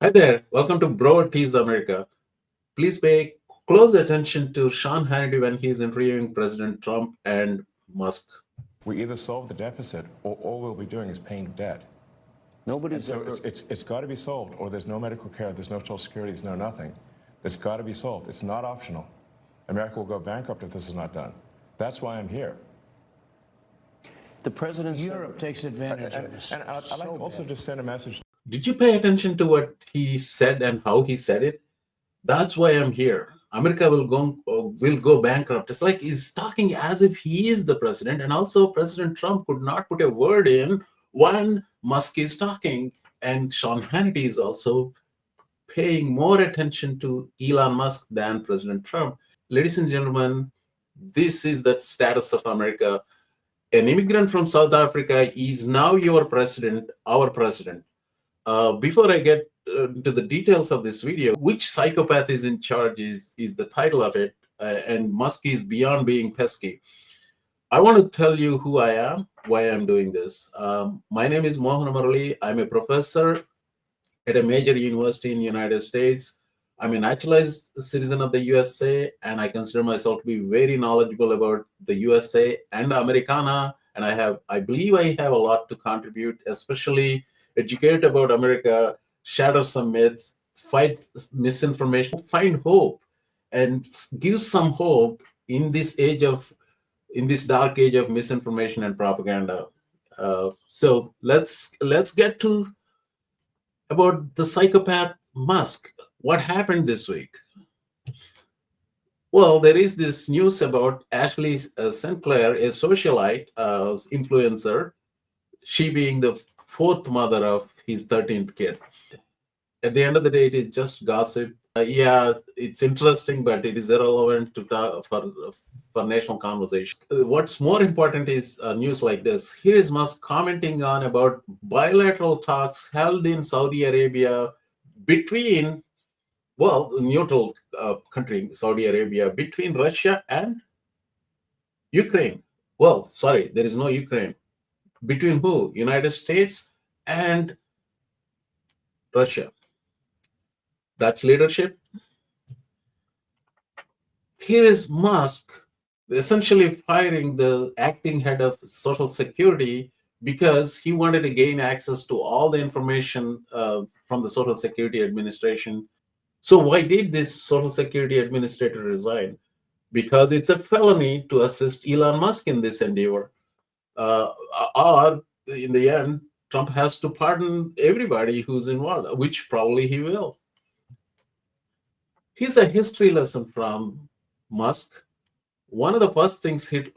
Hi there, welcome to Bro Tease America. Please pay close attention to Sean Hannity when he is interviewing President Trump and Musk. We either solve the deficit or all we'll be doing is paying debt. Nobody's So ever. it's got to be solved, or there's no medical care, there's no social security, there's no nothing. It's got to be solved. It's not optional. America will go bankrupt if this is not done. That's why I'm here. The president. Europe takes advantage of us. And I'd like to also just send a message. Did you pay attention to what he said and how he said it? That's why I'm here. America will go bankrupt. It's like he's talking as if he is the president, and also President Trump could not put a word in when Musk is talking, and Sean Hannity is also paying more attention to Elon Musk than President Trump. Ladies and gentlemen, this is the status of America. An immigrant from South Africa is now your president, our president. Before I get to the details of this video, which psychopath is in charge is the title of it, and Musk is beyond being pesky. I want to tell you who I am, why I'm doing this. My name is Mohan Murali. I'm a professor at a major university in the United States. I'm a naturalized citizen of the USA, and I consider myself to be very knowledgeable about the USA and Americana. And I believe I have a lot to contribute, especially educate about America, shatter some myths, fight misinformation, find hope, and give some hope in this dark age of misinformation and propaganda. So let's get to about the psychopath Musk. What happened this week? Well, there is this news about Ashley Sinclair, a socialite, influencer, she being the fourth mother of his 13th kid. At the end of the day, it is just gossip. Yeah, it's interesting, but it is irrelevant to talk for national conversation. What's more important is news like this. Here is Musk commenting on about bilateral talks held in Saudi Arabia between, well, the neutral country, Saudi Arabia, between Russia and Ukraine. Well, sorry, there is no Ukraine. Between who? United States and Russia. That's leadership. Here is Musk essentially firing the acting head of Social Security because he wanted to gain access to all the information from the Social Security Administration. So why did this Social Security Administrator resign? Because it's a felony to assist Elon Musk in this endeavor. Or in the end, Trump has to pardon everybody who's involved, which probably he will. Here's a history lesson from Musk. One of the first things Hitler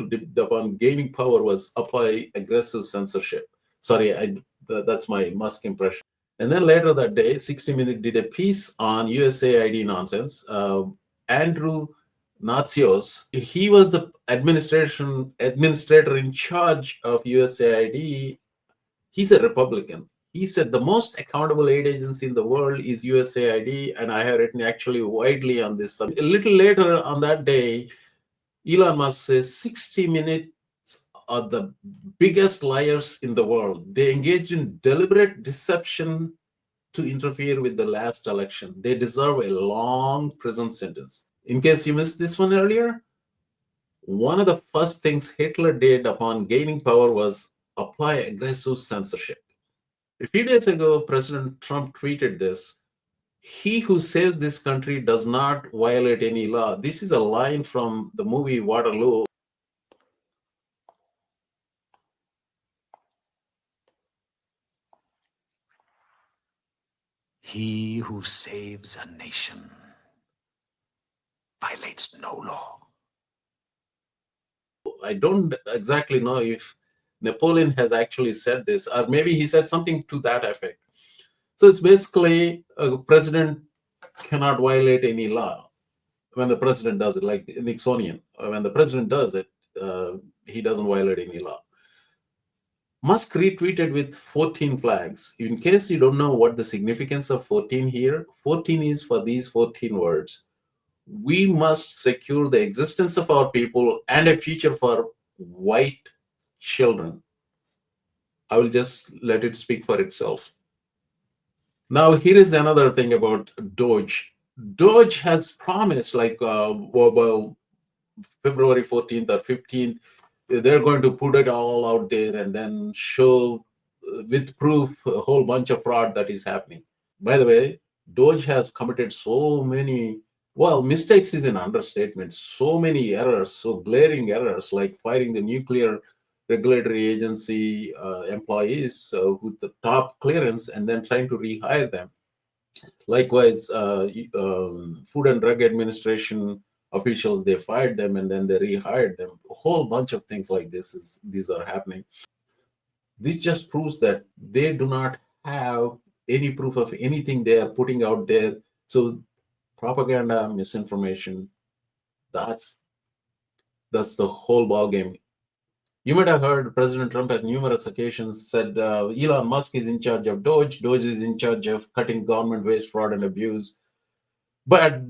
did upon gaining power was apply aggressive censorship. Sorry, that's my Musk impression. And then later that day, 60 Minutes did a piece on USAID nonsense. Andrew Natsios, he was the administrator in charge of USAID. He's a Republican. He said the most accountable aid agency in the world is USAID, and I have written actually widely on this subject. A little later on that day, Elon Musk says 60 Minutes are the biggest liars in the world. They engaged in deliberate deception to interfere with the last election. They deserve a long prison sentence. In case you missed this one earlier, one of the first things Hitler did upon gaining power was apply aggressive censorship. A few days ago, President Trump tweeted this: "He who saves this country does not violate any law." This is a line from the movie Waterloo. He who saves a nation violates no law. I don't exactly know if Napoleon has actually said this, or maybe he said something to that effect. So it's basically a president cannot violate any law when the president does it, like Nixonian. When the president does it, he doesn't violate any law. Musk retweeted with 14 flags. In case you don't know what the significance of 14 here, 14 is for these 14 words. We must secure the existence of our people and a future for white children. I will just let it speak for itself. Now, here is another thing about Doge. Doge has promised, like, well, February 14th or 15th, they're going to put it all out there and then show with proof a whole bunch of fraud that is happening. By the way, Doge has committed so many, well, mistakes is an understatement, so many errors, so glaring errors, like firing the nuclear regulatory agency employees with the top clearance and then trying to rehire them. Likewise, Food and Drug Administration officials, they fired them and then they rehired them. A whole bunch of things like these are happening. This just proves that they do not have any proof of anything they are putting out there. So propaganda, misinformation, that's that's the whole ball game. You might have heard President Trump at numerous occasions said Elon Musk is in charge of Doge. Doge is in charge of cutting government waste, fraud, and abuse. But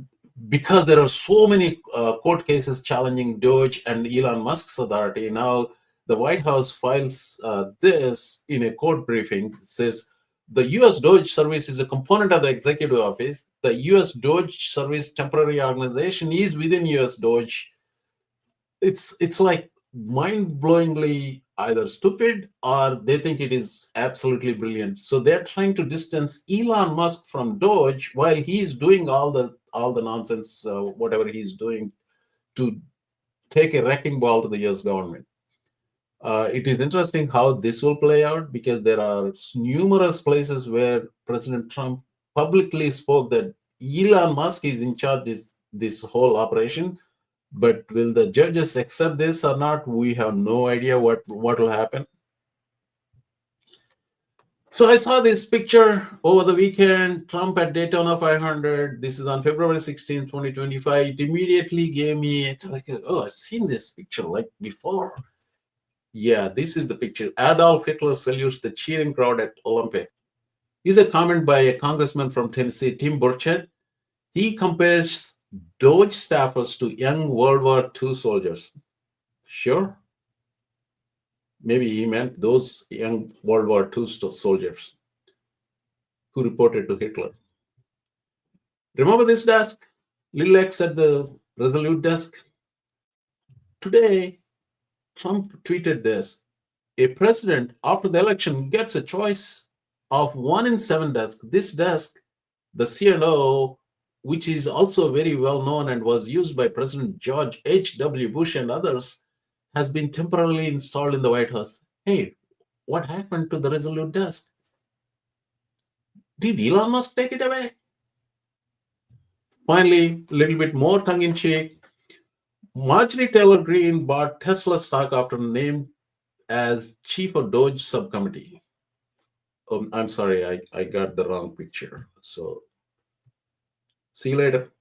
because there are so many court cases challenging Doge and Elon Musk's authority, now the White House files this in a court briefing. It says the U.S. Doge Service is a component of the executive office. The U.S. Doge Service temporary organization is within U.S. Doge. It's like mind-blowingly either stupid or they think it is absolutely brilliant. So they're trying to distance Elon Musk from Doge while he's doing all the nonsense, whatever he's doing to take a wrecking ball to the US government. It is interesting how this will play out because there are numerous places where President Trump publicly spoke that Elon Musk is in charge of this whole operation. But will the judges accept this or not? We have no idea what will happen. So I saw this picture over the weekend, Trump at Daytona 500. This is on February 16, 2025. It immediately gave me, it's like, oh, I've seen this picture like before. Yeah, this is the picture. Adolf Hitler salutes the cheering crowd at Olympic. Is a comment by a congressman from Tennessee, Tim Burchett. He compares Doge staffers to young World War II soldiers. Sure. Maybe he meant those young World War II soldiers who reported to Hitler. Remember this desk? Little X at the Resolute desk? Today, Trump tweeted this. A president after the election gets a choice of 1 in 7 desks. This desk, the C&O, which is also very well known and was used by President George H.W. Bush and others, has been temporarily installed in the White House. Hey, what happened to the Resolute desk? Did Elon Musk take it away? Finally, a little bit more tongue-in-cheek. Marjorie Taylor Greene bought Tesla stock after named as chief of Doge subcommittee. I'm sorry, I got the wrong picture. So see you later.